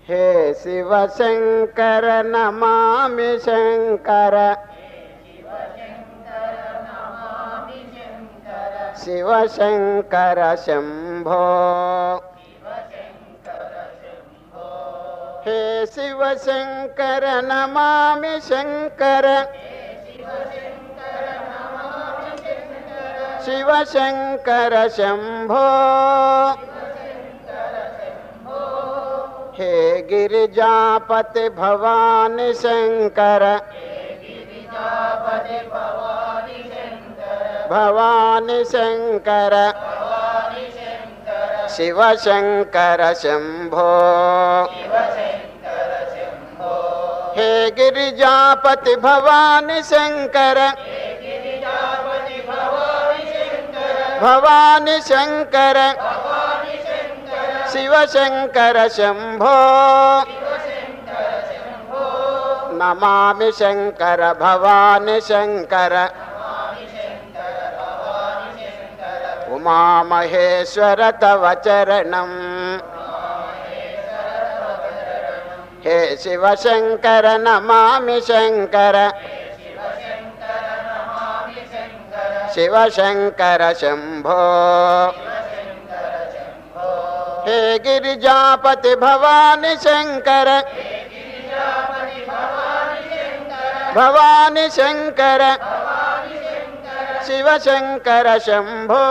हे शिव शंकर नमामि शंकर शिव शंकर शंभो हे शिव शंकर नमामि शंकर शिव शंकर शंभो हे गिरिजापति भवानी शंकर भवानी शंकर शिव शंकर शंभो हे गिरिजापति भवानी शंकर भवानी शंकर शिव शंकर शंभो नमामि शंकर भवानी शंकर उमा महेश्वर तव चरणं हे शिव शंकर नमामि शंकर शिव शंकर शंभो हे गिरिजापति भवानी शंकर भवानी शंकर शिव शंकर शंभो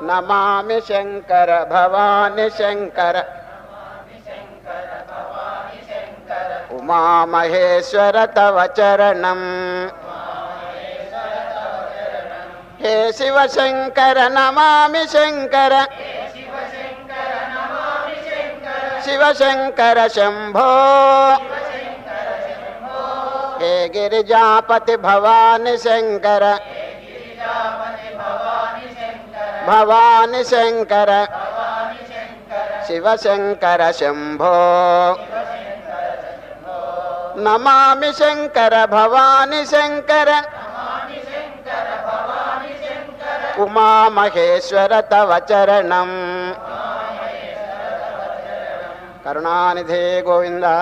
नमामि शंकर भवानी शंकर उमा महेश्वर तव चरणं हे शिव शंकर नमामि शंकर शिव शंकर शंभो हे गिरिजापति भवानी शंकर भवानी शंकर शिव शंकर शंभो नमामि शंकर भवानी शंकर उमा महेश्वर तव चरणं करुणानिधे गोविंदा।